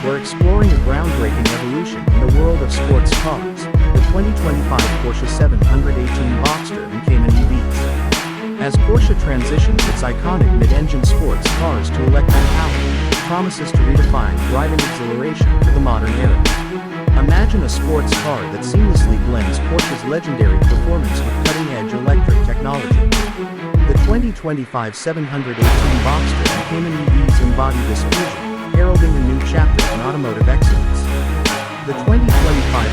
we're exploring a groundbreaking evolution in the world of sports cars, the 2025 Porsche 718 Boxster and Cayman EVs. As Porsche transitions its iconic mid-engine sports cars to electric power, it promises to redefine driving exhilaration for the modern era. Imagine a sports car that seamlessly blends Porsche's legendary performance with cutting-edge electric technology. The 2025 718 Boxster and Cayman EVs embody this fusion, heralding a new chapter in automotive excellence. The 2025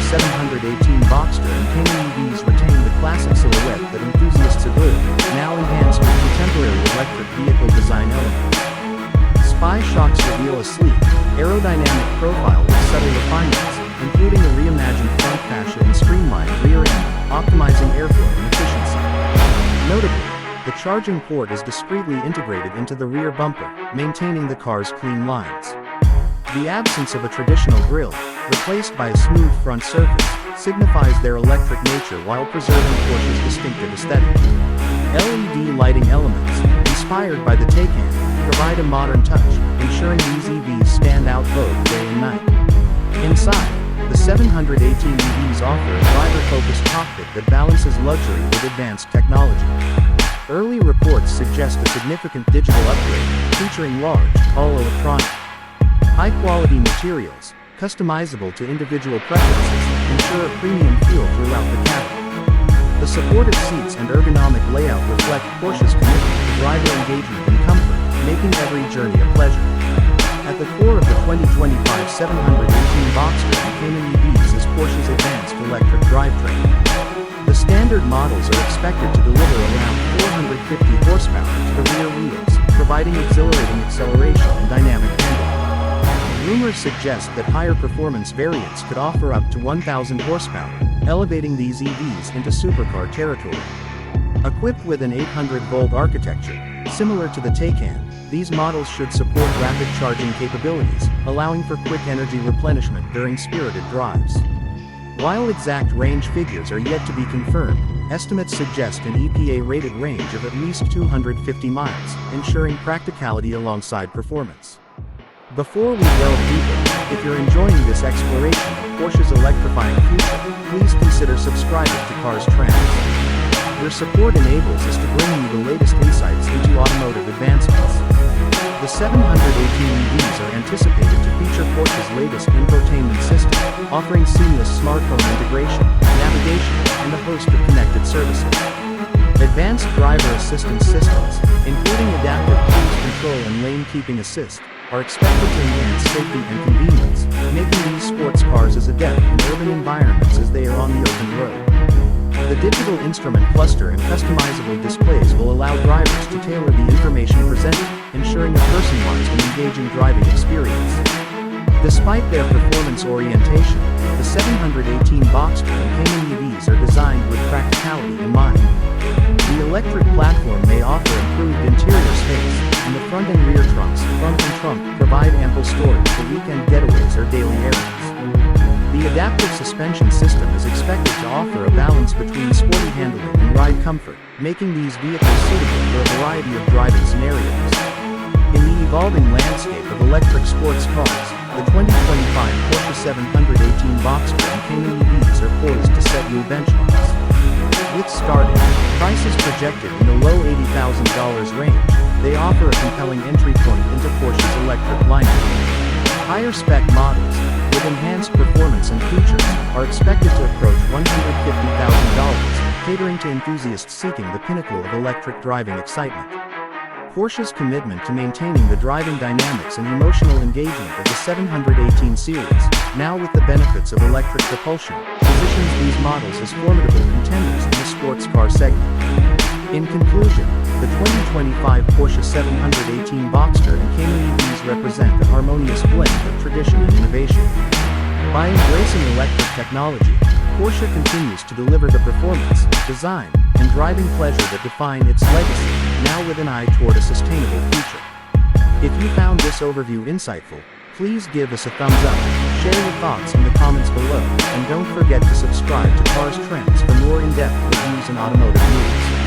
718 Boxster and Cayman EVs retain the classic silhouette that enthusiasts adore, now enhanced with contemporary electric vehicle design elements. Spy shocks reveal a sleek, aerodynamic profile with subtle refinements, including a reimagined front fascia and streamlined rear end, optimizing airflow and efficiency. Notably, the charging port is discreetly integrated into the rear bumper, maintaining the car's clean lines. The absence of a traditional grille, replaced by a smooth front surface, signifies their electric nature while preserving Porsche's distinctive aesthetic. LED lighting elements, inspired by the Taycan, provide a modern touch, ensuring these EVs stand out both day and night. Inside, the 718 EVs offer a driver-focused cockpit that balances luxury with advanced technology. Early reports suggest a significant digital upgrade, featuring large, all-electronic, high-quality materials, customizable to individual preferences, ensure a premium feel throughout the cabin. The supportive seats and ergonomic layout reflect Porsche's commitment to driver engagement and comfort, making every journey a pleasure. At the core of the 2025 718 Boxster and Cayman EVs is Porsche's advanced electric drivetrain. The standard models are expected to deliver around 450 horsepower to the rear wheels, providing exhilarating acceleration and dynamic handling. Rumors suggest that higher performance variants could offer up to 1,000 horsepower, elevating these EVs into supercar territory. Equipped with an 800-volt architecture, similar to the Taycan, these models should support rapid charging capabilities, allowing for quick energy replenishment during spirited drives. While exact range figures are yet to be confirmed, estimates suggest an EPA-rated range of at least 250 miles, ensuring practicality alongside performance. Before we delve deeper, if you're enjoying this exploration of Porsche's electrifying future, please consider subscribing to Cars Trends. Your support enables us to bring you the latest insights into automotive advancements. The 718 EVs are anticipated to feature Porsche's latest infotainment system, offering seamless smartphone integration, navigation, and a host of connected services. Advanced driver assistance systems, including adaptive cruise control and lane keeping assist, are expected to enhance safety and convenience, making these sports cars as adept in urban environments as they are on the open road. The digital instrument cluster and customizable displays will allow drivers to tailor the information presented, ensuring a personalized and engaging driving experience. Despite their performance orientation, the 718 Boxster and Cayman EVs are designed with practicality in mind. The electric platform may offer improved interior space, and the front and rear trunks, front and trunk, provide ample storage for weekend getaways or daily errands. The adaptive suspension system is expected to offer a balance between sporty handling and ride comfort, making these vehicles suitable for a variety of driving scenarios. In the evolving landscape of electric sports cars, the 2025 Porsche 718 Boxster and Cayman EVs are poised to set new benchmarks. With starting prices projected in the low $80,000 range, they offer a compelling entry point into Porsche's electric lineup. Higher spec models, with enhanced performance and features, are expected to approach $150,000, catering to enthusiasts seeking the pinnacle of electric driving excitement. Porsche's commitment to maintaining the driving dynamics and emotional engagement of the 718 series, now with the benefits of electric propulsion, positions these models as formidable contenders in the sports car segment. In conclusion, the 2025 Porsche 718 Boxster and Cayman EVs represent a harmonious blend of tradition and innovation. By embracing electric technology, Porsche continues to deliver the performance, design, and driving pleasure that define its legacy, now with an eye toward a sustainable future. If you found this overview insightful, please give us a thumbs up, share your thoughts in the comments below, and don't forget to subscribe to Cars Trends for more in-depth reviews and automotive news.